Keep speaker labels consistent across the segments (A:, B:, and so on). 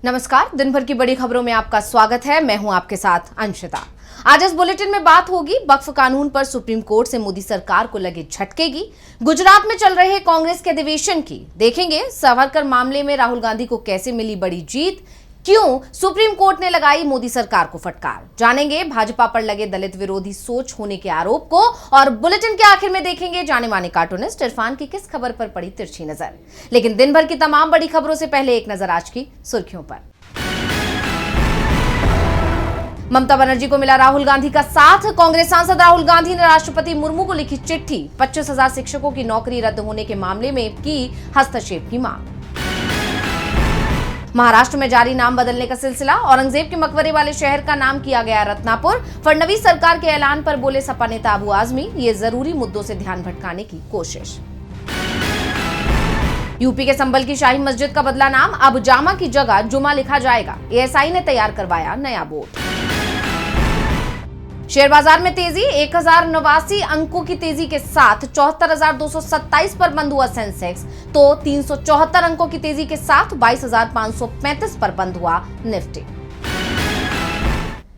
A: नमस्कार, दिन भर की बड़ी खबरों में आपका स्वागत है। मैं हूं आपके साथ अंशिता। आज इस बुलेटिन में बात होगी वक्फ कानून पर सुप्रीम कोर्ट से मोदी सरकार को लगे झटके की, गुजरात में चल रहे कांग्रेस के अधिवेशन की, देखेंगे सावरकर मामले में राहुल गांधी को कैसे मिली बड़ी जीत, क्यों सुप्रीम कोर्ट ने लगाई मोदी सरकार को फटकार, जानेंगे भाजपा पर लगे दलित विरोधी सोच होने के आरोप को, और बुलेटिन के आखिर में देखेंगे जाने माने कार्टूनिस्ट इरफान की किस खबर पर पड़ी तिरछी नजर। लेकिन दिन भर की तमाम बड़ी खबरों से पहले एक नजर आज की सुर्खियों पर। ममता बनर्जी को मिला राहुल गांधी का साथ। कांग्रेस सांसद राहुल गांधी ने राष्ट्रपति मुर्मू को लिखी चिट्ठी, 25,000 शिक्षकों की नौकरी रद्द होने के मामले में की हस्तक्षेप की मांग। महाराष्ट्र में जारी नाम बदलने का सिलसिला, औरंगजेब के मकबरे वाले शहर का नाम किया गया रत्नापुर। फडणवीस सरकार के ऐलान पर बोले सपा नेता अबू आजमी, ये जरूरी मुद्दों से ध्यान भटकाने की कोशिश। यूपी के संभल की शाही मस्जिद का बदला नाम, अब जामा की जगह जुमा लिखा जाएगा। एएसआई ने तैयार करवाया नया बोर्ड। शेयर बाजार में तेजी, 1089 अंकों की तेजी के साथ 74,227 पर बंद हुआ सेंसेक्स, तो 374 अंकों की तेजी के साथ 22,535 पर बंद हुआ निफ्टी।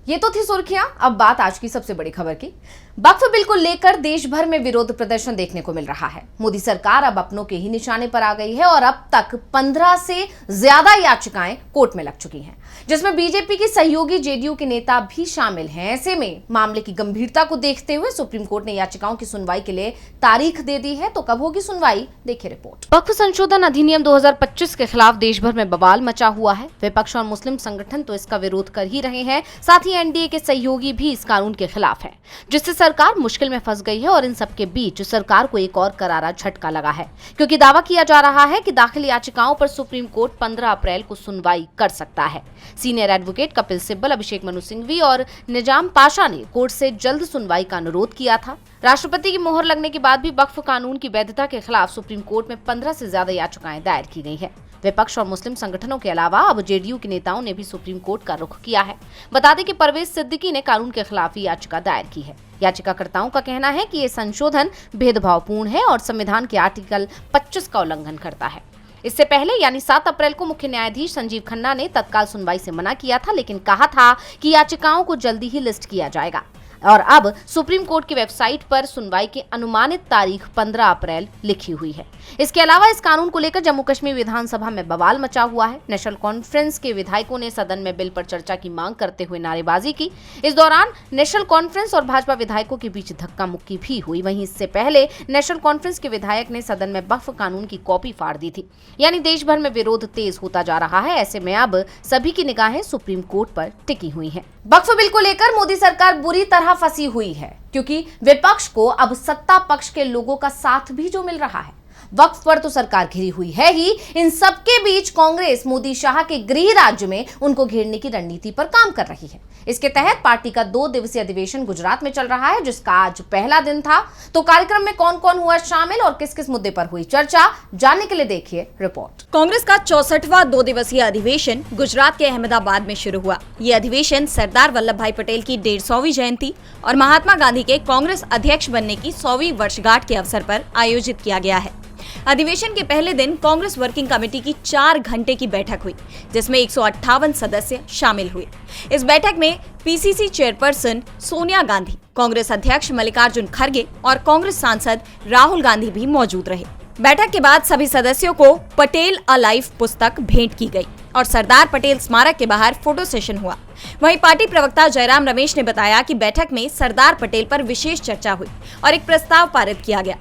A: ये तो थी सुर्खियां। अब बात आज की सबसे बड़ी खबर की। वक्फ बिल को लेकर देश भर में विरोध प्रदर्शन देखने को मिल रहा है। मोदी सरकार अब अपनों के ही निशाने पर आ गई है और अब तक 15 से ज्यादा याचिकाएं कोर्ट में लग चुकी हैं, जिसमें बीजेपी की सहयोगी जेडीयू के नेता भी शामिल हैं। ऐसे में मामले की गंभीरता को देखते हुए सुप्रीम कोर्ट ने याचिकाओं की सुनवाई के लिए तारीख दे दी है। तो कब होगी सुनवाई, देखिए रिपोर्ट। वक्फ संशोधन अधिनियम 2025 के खिलाफ देश भर में बवाल मचा हुआ है। विपक्ष और मुस्लिम संगठन तो इसका विरोध कर ही रहे हैं, साथ ही एनडीए के सहयोगी भी इस कानून के खिलाफ है, जिससे सरकार मुश्किल में फंस गई है। और इन सबके बीच सरकार को एक और करारा झटका लगा है, क्योंकि दावा किया जा रहा है कि दाखिल याचिकाओं पर सुप्रीम कोर्ट 15 अप्रैल को सुनवाई कर सकता है। सीनियर एडवोकेट कपिल सिब्बल, अभिषेक मनु सिंघवी और निजाम पाशा ने कोर्ट से जल्द सुनवाई का अनुरोध किया था। राष्ट्रपति की मोहर लगने के बाद भी वक्फ कानून की वैधता के खिलाफ सुप्रीम कोर्ट में 15 से ज्यादा याचिकाएं दायर की गई है। विपक्ष और मुस्लिम संगठनों के अलावा अब जेडीयू के नेताओं ने भी सुप्रीम कोर्ट का रुख किया है। बता दें कि परवेज सिद्दीकी ने कानून के खिलाफ याचिका दायर की है। याचिकाकर्ताओं का कहना है कि ये संशोधन भेदभावपूर्ण है और संविधान के आर्टिकल 25 का उल्लंघन करता है। इससे पहले यानी 7 अप्रैल को मुख्य न्यायाधीश संजीव खन्ना ने तत्काल सुनवाई से मना किया था, लेकिन कहा था कि याचिकाओं को जल्दी ही लिस्ट किया जाएगा। और अब सुप्रीम कोर्ट की वेबसाइट पर सुनवाई की अनुमानित तारीख 15 अप्रैल लिखी हुई है। इसके अलावा इस कानून को लेकर जम्मू कश्मीर विधानसभा में बवाल मचा हुआ है। नेशनल कॉन्फ्रेंस के विधायकों ने सदन में बिल पर चर्चा की मांग करते हुए नारेबाजी की। इस दौरान नेशनल कॉन्फ्रेंस और भाजपा विधायकों के बीच धक्का मुक्की भी हुई। वहीं इससे पहले नेशनल कॉन्फ्रेंस के विधायक ने सदन में वक्फ कानून की कॉपी फाड़ दी थी। यानी देश भर में विरोध तेज होता जा रहा है। ऐसे में अब सभी की निगाहें सुप्रीम कोर्ट पर टिकी हुई है। वक्फ बिल को लेकर मोदी सरकार बुरी तरह फंसी हुई है, क्योंकि विपक्ष को अब सत्ता पक्ष के लोगों का साथ भी जो मिल रहा है। वक्फ पर तो सरकार घिरी हुई है ही, इन सबके बीच कांग्रेस मोदी शाह के गृह राज्य में उनको घेरने की रणनीति पर काम कर रही है। इसके तहत पार्टी का 2 दिवसीय अधिवेशन गुजरात में चल रहा है, जिसका आज पहला दिन था। तो कार्यक्रम में कौन कौन हुआ शामिल और किस किस मुद्दे पर हुई चर्चा, जानने के लिए देखिए रिपोर्ट।
B: कांग्रेस का 64वां 2 दिवसीय अधिवेशन गुजरात के अहमदाबाद में शुरू हुआ। ये अधिवेशन सरदार वल्लभ भाई पटेल की 150वीं जयंती और महात्मा गांधी के कांग्रेस अध्यक्ष बनने की 100वीं वर्षगांठ के अवसर पर आयोजित किया गया है। अधिवेशन के पहले दिन कांग्रेस वर्किंग कमेटी की 4 घंटे की बैठक हुई, जिसमें 158 सदस्य शामिल हुए। इस बैठक में पीसीसी चेयरपर्सन सोनिया गांधी, कांग्रेस अध्यक्ष मल्लिकार्जुन खड़गे और कांग्रेस सांसद राहुल गांधी भी मौजूद रहे। बैठक के बाद सभी सदस्यों को पटेल अ लाइफ पुस्तक भेंट की गई और सरदार पटेल स्मारक के बाहर फोटो सेशन हुआ। वहीं पार्टी प्रवक्ता जयराम रमेश ने बताया कि बैठक में सरदार पटेल पर विशेष चर्चा हुई और एक प्रस्ताव पारित किया गया।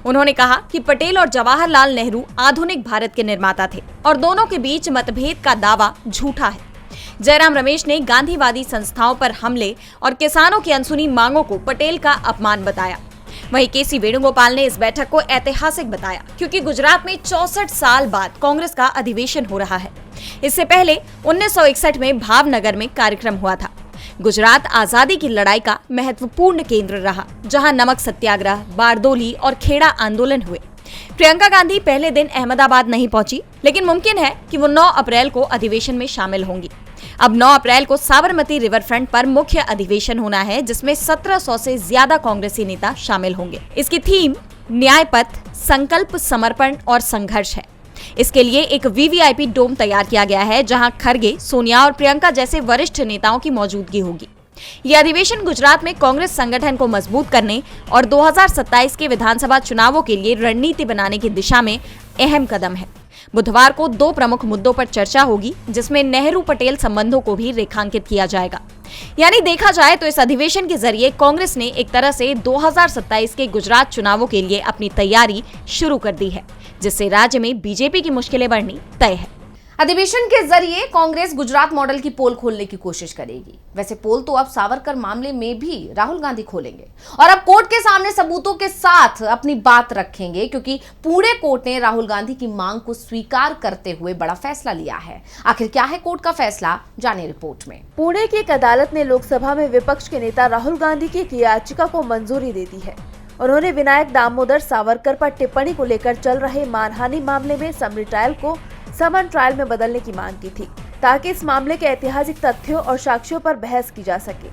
B: उन्होंने कहा कि पटेल और जवाहरलाल नेहरू आधुनिक भारत के निर्माता थे और दोनों के बीच मतभेद का दावा झूठा है। जयराम रमेश ने गांधीवादी संस्थाओं पर हमले और किसानों की अनसुनी मांगों को पटेल का अपमान बताया। वहीं केसी वेणुगोपाल ने इस बैठक को ऐतिहासिक बताया, क्योंकि गुजरात में 64 साल बाद कांग्रेस का अधिवेशन हो रहा है। इससे पहले 1961 में भावनगर में कार्यक्रम हुआ था। गुजरात आजादी की लड़ाई का महत्वपूर्ण केंद्र रहा, जहां नमक सत्याग्रह, बारदोली और खेड़ा आंदोलन हुए। प्रियंका गांधी पहले दिन अहमदाबाद नहीं पहुंची, लेकिन मुमकिन है कि वो 9 अप्रैल को अधिवेशन में शामिल होंगी। अब 9 अप्रैल को साबरमती रिवर फ्रंट पर मुख्य अधिवेशन होना है, जिसमें 1700 से ज्यादा कांग्रेसी नेता शामिल होंगे। इसकी थीम न्याय पथ, संकल्प, समर्पण और संघर्ष है। इसके लिए एक वीवीआईपी डोम तैयार किया गया है, जहां खरगे, सोनिया और प्रियंका जैसे वरिष्ठ नेताओं की मौजूदगी होगी। ये अधिवेशन गुजरात में कांग्रेस संगठन को मजबूत करने और 2027 के विधानसभा चुनावों के लिए रणनीति बनाने की दिशा में अहम कदम है। बुधवार को 2 प्रमुख मुद्दों पर चर्चा होगी, जिसमें नेहरू पटेल संबंधों को भी रेखांकित किया जाएगा। यानी देखा जाए तो इस अधिवेशन के जरिए कांग्रेस ने एक तरह से 2027 के गुजरात चुनावों के लिए अपनी तैयारी शुरू कर दी है, जिससे राज्य में बीजेपी की मुश्किलें बढ़नी तय है।
A: अधिवेशन के जरिए कांग्रेस गुजरात मॉडल की पोल खोलने की कोशिश करेगी। वैसे पोल तो अब सावरकर मामले में भी राहुल गांधी खोलेंगे और अब कोर्ट के सामने सबूतों के साथ अपनी बात रखेंगे, क्योंकि पुणे कोर्ट ने राहुल गांधी की मांग को स्वीकार करते हुए बड़ा फैसला लिया है। आखिर क्या है कोर्ट का फैसला, जानिए रिपोर्ट में।
C: पुणे की एक अदालत ने लोकसभा में विपक्ष के नेता राहुल गांधी की एक याचिका को मंजूरी दे दी है। उन्होंने विनायक दामोदर सावरकर पर टिप्पणी को लेकर चल रहे मानहानि मामले में समरी ट्रायल को समन ट्रायल में बदलने की मांग की थी, ताकि इस मामले के ऐतिहासिक तथ्यों और साक्ष्यों पर बहस की जा सके।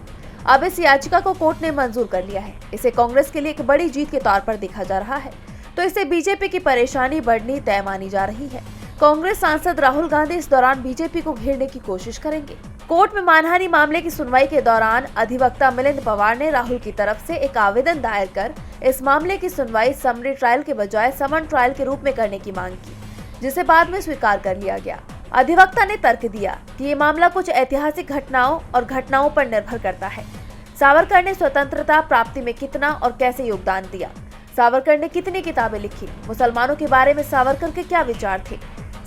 C: अब इस याचिका को कोर्ट ने मंजूर कर लिया है। इसे कांग्रेस के लिए एक बड़ी जीत के तौर पर देखा जा रहा है, तो इससे बीजेपी की परेशानी बढ़नी तय मानी जा रही है। कांग्रेस सांसद राहुल गांधी इस दौरान बीजेपी को घेरने की कोशिश करेंगे। कोर्ट में मानहानि मामले की सुनवाई के दौरान अधिवक्ता मिलिंद पवार ने राहुल की तरफ से एक आवेदन दायर कर इस मामले की सुनवाई समरी ट्रायल के बजाय समन ट्रायल के रूप में करने की मांग की, जिसे बाद में स्वीकार कर लिया गया। अधिवक्ता ने तर्क दिया कि ये मामला कुछ ऐतिहासिक घटनाओं पर निर्भर करता है। सावरकर ने स्वतंत्रता प्राप्ति में कितना और कैसे योगदान दिया, सावरकर ने कितनी किताबें लिखी, मुसलमानों के बारे में सावरकर के क्या विचार थे,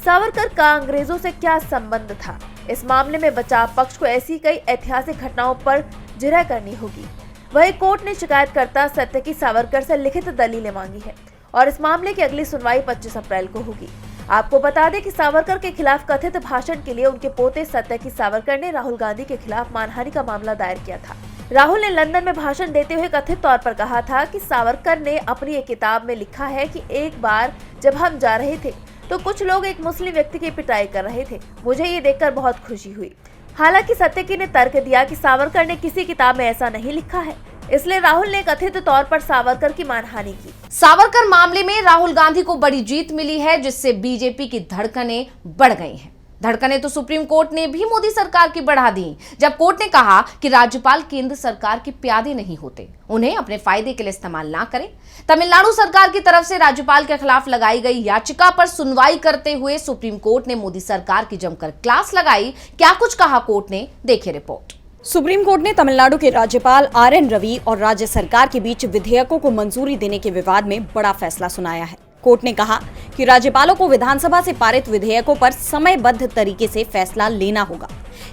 C: सावरकर का अंग्रेजों से क्या संबंध था। इस मामले में बचाव पक्ष को ऐसी कई ऐतिहासिक घटनाओं पर जिरह करनी होगी। वही कोर्ट ने शिकायतकर्ता सत्यकी सावरकर से लिखित दलीलें मांगी है और इस मामले की अगली सुनवाई 25 अप्रैल को होगी। आपको बता दें कि सावरकर के खिलाफ कथित भाषण के लिए उनके पोते सत्यकी सावरकर ने राहुल गांधी के खिलाफ मानहानि का मामला दायर किया था। राहुल ने लंदन में भाषण देते हुए कथित तौर पर कहा था कि सावरकर ने अपनी एक किताब में लिखा है कि एक बार जब हम जा रहे थे तो कुछ लोग एक मुस्लिम व्यक्ति की पिटाई कर रहे थे। मुझे ये देखकर बहुत खुशी हुई। हालांकि सत्यकी ने तर्क दिया कि सावरकर ने किसी किताब में ऐसा नहीं लिखा है, इसलिए राहुल ने कथित तौर पर सावरकर की मानहानि की।
A: सावरकर मामले में राहुल गांधी को बड़ी जीत मिली है, जिससे बीजेपी की धड़कनें बढ़ गई हैं। धड़कनें तो सुप्रीम कोर्ट ने भी मोदी सरकार की बढ़ा दी, जब कोर्ट ने कहा कि राज्यपाल केंद्र सरकार के प्यादे नहीं होते, उन्हें अपने फायदे के लिए इस्तेमाल ना करें। तमिलनाडु सरकार की तरफ से राज्यपाल के खिलाफ लगाई गई याचिका पर सुनवाई करते हुए सुप्रीम कोर्ट ने मोदी सरकार की जमकर क्लास लगाई। क्या कुछ कहा कोर्ट ने, देखिए रिपोर्ट।
B: सुप्रीम कोर्ट ने तमिलनाडु के राज्यपाल RN रवि और राज्य सरकार के बीच विधेयकों को मंजूरी देने के विवाद में बड़ा फैसला सुनाया है। कोर्ट ने कहा कि राज्यपालों को विधानसभा से पारित विधेयकों पर समयबद्ध तरीके से फैसला लेना होगा।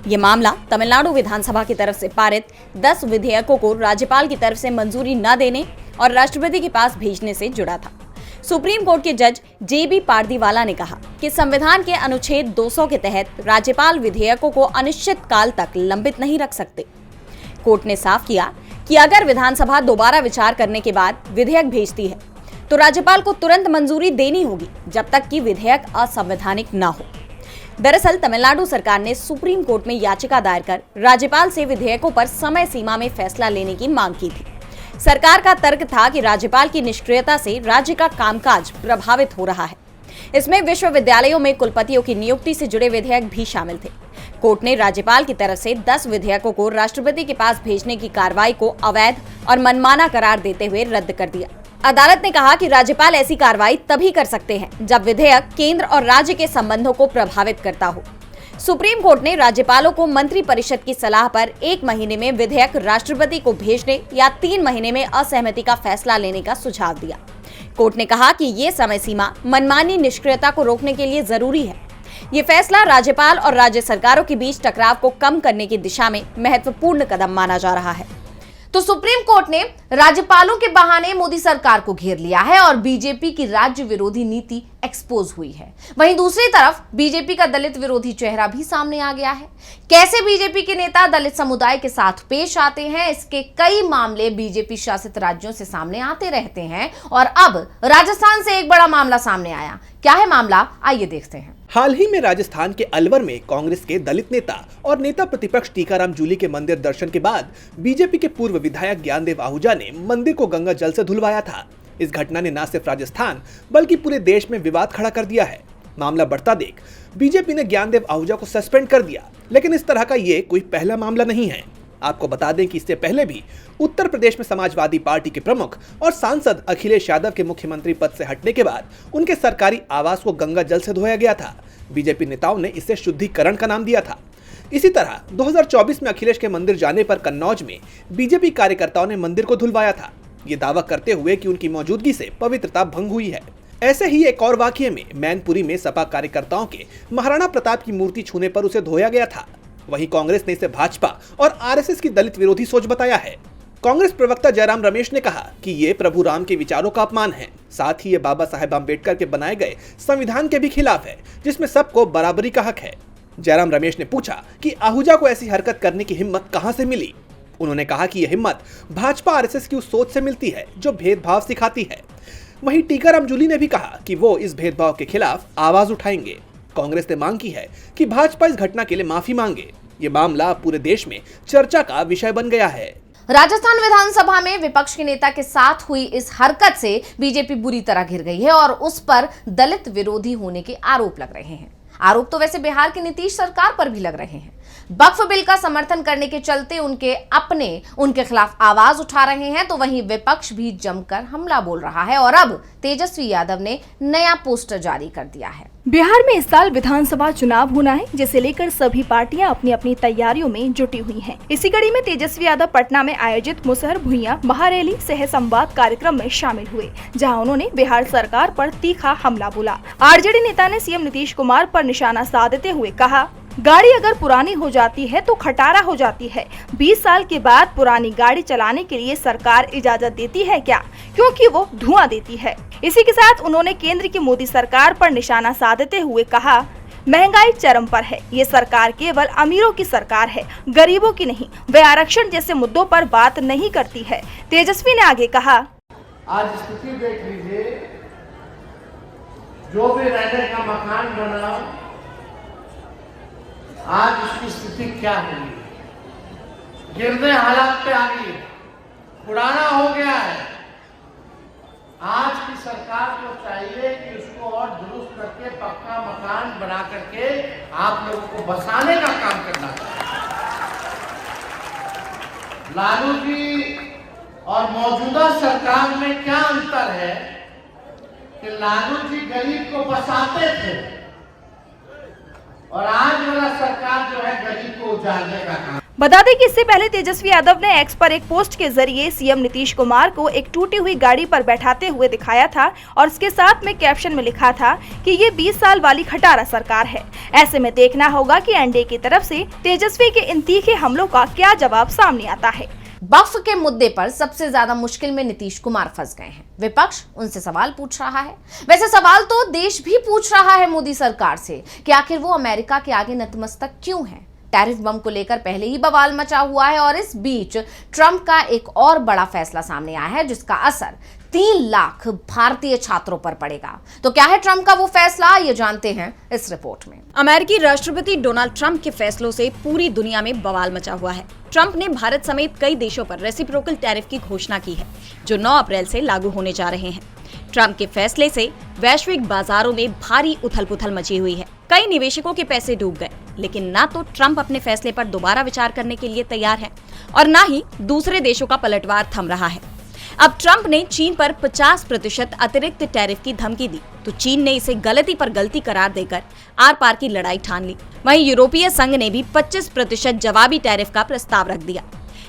B: ये मामला तमिलनाडु विधानसभा की तरफ से पारित 10 विधेयकों को राज्यपाल की तरफ से मंजूरी न देने और राष्ट्रपति के पास भेजने से जुड़ा था। सुप्रीम कोर्ट के जज JB पारदीवाला ने कहा कि संविधान के अनुच्छेद 200 के तहत राज्यपाल विधेयकों को अनिश्चित काल तक लंबित नहीं रख सकते। कोर्ट ने साफ किया कि अगर विधानसभा दोबारा विचार करने के बाद विधेयक भेजती है तो राज्यपाल को तुरंत मंजूरी देनी होगी, जब तक कि विधेयक असंवैधानिक न हो। दरअसल तमिलनाडु सरकार ने सुप्रीम कोर्ट में याचिका दायर कर राज्यपाल से विधेयकों पर समय सीमा में फैसला लेने की मांग की थी। सरकार का तर्क था कि राज्यपाल की निष्क्रियता से राज्य का कामकाज प्रभावित हो रहा है। इसमें विश्वविद्यालयों में कुलपतियों की नियुक्ति से जुड़े विधेयक भी शामिल थे। कोर्ट ने राज्यपाल की तरफ से 10 विधेयकों को राष्ट्रपति के पास भेजने की कार्रवाई को अवैध और मनमाना करार देते हुए रद्द कर दिया। अदालत ने कहा कि राज्यपाल ऐसी कार्रवाई तभी कर सकते हैं जब विधेयक केंद्र और राज्य के संबंधों को प्रभावित करता हो। सुप्रीम कोर्ट ने राज्यपालों को मंत्रिपरिषद की सलाह पर 1 महीने में विधेयक राष्ट्रपति को भेजने या 3 महीने में असहमति का फैसला लेने का सुझाव दिया। कोर्ट ने कहा कि ये समय सीमा मनमानी निष्क्रियता को रोकने के लिए जरूरी है। ये फैसला राज्यपाल और राज्य सरकारों के बीच टकराव को कम करने की दिशा में महत्वपूर्ण कदम माना जा रहा है।
A: तो सुप्रीम कोर्ट ने राज्यपालों के बहाने मोदी सरकार को घेर लिया है और बीजेपी की राज्य विरोधी नीति एक्सपोज हुई है। वहीं दूसरी तरफ बीजेपी का दलित विरोधी चेहरा भी सामने आ गया है। कैसे बीजेपी के नेता दलित समुदाय के साथ पेश आते हैं, इसके कई मामले बीजेपी शासित राज्यों से सामने आते रहते हैं और अब राजस्थान से एक बड़ा मामला सामने आया। क्या है मामला, आइए देखते हैं।
D: हाल ही में राजस्थान के अलवर में कांग्रेस के दलित नेता और नेता प्रतिपक्ष टीकाराम जूली के मंदिर दर्शन के बाद बीजेपी के पूर्व विधायक ज्ञानदेव आहूजा ने मंदिर को गंगा जल से धुलवाया था। इस घटना ने न सिर्फ राजस्थान बल्कि पूरे देश में विवाद खड़ा कर दिया है। मामला बढ़ता देख बीजेपी ने ज्ञानदेव आहूजा को सस्पेंड कर दिया, लेकिन इस तरह का ये कोई पहला मामला नहीं है। आपको बता दें कि इससे पहले भी उत्तर प्रदेश में समाजवादी पार्टी के प्रमुख और सांसद अखिलेश यादव के मुख्यमंत्री पद से हटने के बाद उनके सरकारी आवास को गंगा जल से धोया गया था। बीजेपी नेताओं ने इसे शुद्धिकरण का नाम दिया था। इसी तरह 2024 में अखिलेश के मंदिर जाने पर कन्नौज में बीजेपी कार्यकर्ताओं ने मंदिर को धुलवाया था, ये दावा करते हुए कि उनकी मौजूदगी से पवित्रता भंग हुई है। ऐसे ही एक और वाकये में मैनपुरी में सपा कार्यकर्ताओं के महाराणा प्रताप की मूर्ति छूने पर उसे धोया गया था। वहीं कांग्रेस ने इसे भाजपा और आरएसएस की दलित विरोधी सोच बताया है। कांग्रेस प्रवक्ता जयराम रमेश ने कहा कि ये प्रभु राम के विचारों का अपमान है, साथ ही ये बाबा साहेब आम्बेडकर के बनाए गए संविधान के भी खिलाफ है, जिसमें सबको बराबरी का हक है। जयराम रमेश ने पूछा कि आहूजा को ऐसी हरकत करने की हिम्मत कहां से मिली। उन्होंने कहा कि यह हिम्मत भाजपा आरएसएस की उस सोच से मिलती है जो भेदभाव सिखाती है। वहीं टीकाराम जूली ने भी कहा कि वो इस भेदभाव के खिलाफ आवाज उठाएंगे। कांग्रेस ने मांग की है कि भाजपा इस घटना के लिए माफी मांगे। ये मामला पूरे देश में चर्चा का विषय बन गया है।
A: राजस्थान विधानसभा में विपक्ष के नेता के साथ हुई इस हरकत से बीजेपी बुरी तरह घिर गई है और उस पर दलित विरोधी होने के आरोप लग रहे हैं। आरोप तो वैसे बिहार की नीतीश सरकार पर भी लग रहे हैं। वक्फ बिल का समर्थन करने के चलते उनके खिलाफ आवाज उठा रहे हैं, तो वहीं विपक्ष भी जमकर हमला बोल रहा है और अब तेजस्वी यादव ने नया पोस्टर जारी कर दिया है।
E: बिहार में इस साल विधानसभा चुनाव होना है, जिसे लेकर सभी पार्टियां अपनी अपनी तैयारियों में जुटी हुई हैं। इसी कड़ी में तेजस्वी यादव पटना में आयोजित मुसहर भुइयां महारैली सह संवाद कार्यक्रम में शामिल हुए, जहां उन्होंने बिहार सरकार पर तीखा हमला बोला। आरजेडी नेता ने सीएम नीतीश कुमार पर निशाना साधते हुए कहा, गाड़ी अगर पुरानी हो जाती है तो खटारा हो जाती है। 20 साल के बाद पुरानी गाड़ी चलाने के लिए सरकार इजाजत देती है क्या? क्योंकि वो धुआं देती है। इसी के साथ उन्होंने केंद्र की मोदी सरकार पर निशाना साधते हुए कहा, महंगाई चरम पर है। ये सरकार केवल अमीरों की सरकार है, गरीबों की नहीं। वे आरक्षण जैसे मुद्दों पर बात नहीं करती है। तेजस्वी ने आगे कहा,
F: आज स्थिति देख लीजिए, जो भी रहने का मकान बना, आज इसकी स्थिति क्या हुई, गिरने हालात पे आ गई, पुराना हो गया है। आज की सरकार को चाहिए कि उसको और दुरुस्त करके पक्का मकान बना करके आप लोगों को बसाने का काम करना चाहिए। लालू जी और मौजूदा सरकार में क्या अंतर है कि लालू जी गरीब को बसाते थे और आज वाला सरकार जो है गरीब को उजाड़ने का काम।
E: बता दें कि इससे पहले तेजस्वी यादव ने एक्स पर एक पोस्ट के जरिए सीएम नीतीश कुमार को एक टूटी हुई गाड़ी पर बैठाते हुए दिखाया था और उसके साथ में कैप्शन में लिखा था कि ये 20 साल वाली खटारा सरकार है। ऐसे में देखना होगा कि एनडीए की तरफ से तेजस्वी के इन तीखे हमलों का क्या जवाब सामने आता है।
A: वक्फ के मुद्दे पर सबसे ज्यादा मुश्किल में नीतीश कुमार फंस गए हैं। विपक्ष उनसे सवाल पूछ रहा है। वैसे सवाल तो देश भी पूछ रहा है मोदी सरकार से कि आखिर वो अमेरिका के आगे नतमस्तक क्यों है। टैरिफ बम को लेकर पहले ही बवाल मचा हुआ है और इस बीच ट्रंप का एक और बड़ा फैसला सामने आया है, जिसका असर 3 लाख भारतीय छात्रों पर पड़ेगा। तो क्या है ट्रंप का वो फैसला, ये जानते हैं इस रिपोर्ट में।
B: अमेरिकी राष्ट्रपति डोनाल्ड ट्रंप के फैसलों से पूरी दुनिया में बवाल मचा हुआ है। ट्रंप ने भारत समेत कई देशों पर रेसिप्रोकल टैरिफ की घोषणा की है, जो 9 अप्रैल से लागू होने जा रहे हैं। ट्रंप के फैसले से वैश्विक बाजारों में भारी उथल-पुथल मची हुई है। कई निवेशकों के पैसे डूब गए, लेकिन ना तो ट्रंप अपने फैसले पर दोबारा विचार करने के लिए तैयार है और ना ही दूसरे देशों का पलटवार थम रहा है। अब ट्रंप ने चीन पर 50% अतिरिक्त टैरिफ की धमकी दी, तो चीन ने इसे गलती पर गलती करार देकर आर पार की लड़ाई ठान ली। वहीं यूरोपीय संघ ने भी 25% जवाबी टैरिफ का प्रस्ताव रख दिया।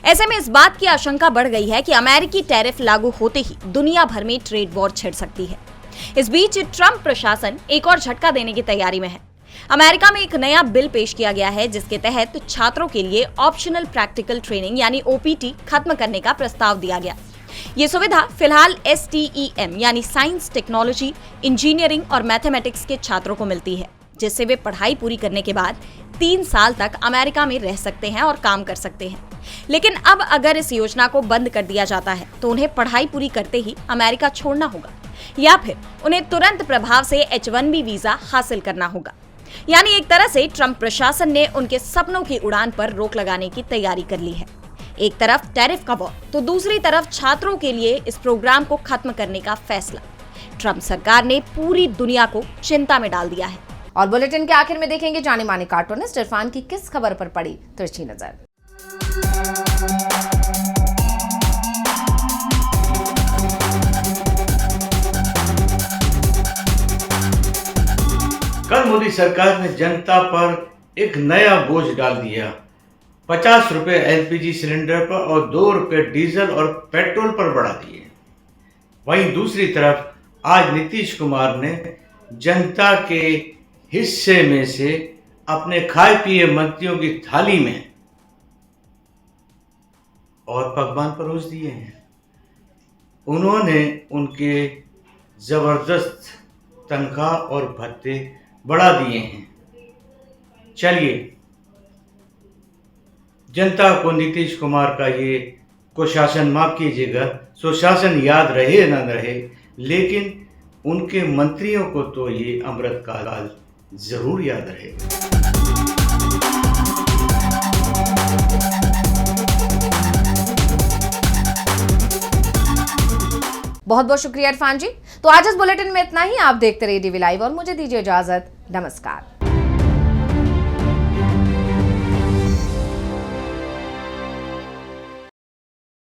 B: ऐसे में इस बात की आशंका बढ़ गई है कि अमेरिकी टैरिफ लागू होते ही दुनिया भर में ट्रेड वॉर छिड़ सकती है। इस बीच ट्रंप प्रशासन एक और झटका देने की तैयारी में है। अमेरिका में एक नया बिल पेश किया गया है, जिसके तहत छात्रों के लिए ऑप्शनल प्रैक्टिकल ट्रेनिंग यानी ओपीटी खत्म करने का प्रस्ताव दिया गया। ये सुविधा फिलहाल STEM यानी साइंस, टेक्नोलॉजी, इंजीनियरिंग और मैथमेटिक्स के छात्रों को मिलती है, जिससे वे पढ़ाई पूरी करने के बाद 3 साल तक अमेरिका में रह सकते हैं और काम कर सकते हैं। लेकिन अब अगर इस योजना को बंद कर दिया जाता है तो उन्हें पढ़ाई पूरी करते ही अमेरिका छोड़ना होगा या फिर उन्हें तुरंत प्रभाव से H-1B वीजा हासिल करना होगा। यानी एक तरह से ट्रंप प्रशासन ने उनके सपनों की उड़ान पर रोक लगाने की तैयारी कर ली है। एक तरफ टैरिफ का वॉर तो दूसरी तरफ छात्रों के लिए इस प्रोग्राम को खत्म करने का फैसला। ट्रम्प सरकार ने पूरी दुनिया को चिंता में डाल दिया है।
A: और बुलेटिन के आखिर में देखेंगे जाने माने कार्टूनिस्ट इरफान की किस खबर पर पड़ी तिरछी नजर।
G: कल मोदी सरकार ने जनता पर एक नया बोझ डाल दिया। 50 रुपए एलपीजी सिलेंडर पर और 2 रुपए डीजल और पेट्रोल पर बढ़ा दिए। वहीं दूसरी तरफ आज नीतीश कुमार ने जनता के हिस्से में से अपने खाए पिए मंत्रियों की थाली में और पकवान परोस दिए हैं। उन्होंने उनके जबरदस्त तनख्वाह और भत्ते बढ़ा दिए हैं। चलिए, जनता को नीतीश कुमार का ये कुशासन, माफ कीजिएगा, सुशासन याद रहे न रहे, लेकिन उनके मंत्रियों को तो ये अमृत काल जरूर याद रहेगा।
A: बहुत बहुत शुक्रिया इरफान जी। तो आज इस बुलेटिन में इतना ही। आप देखते रहिए डीवी लाइव और मुझे दीजिए इजाजत। नमस्कार।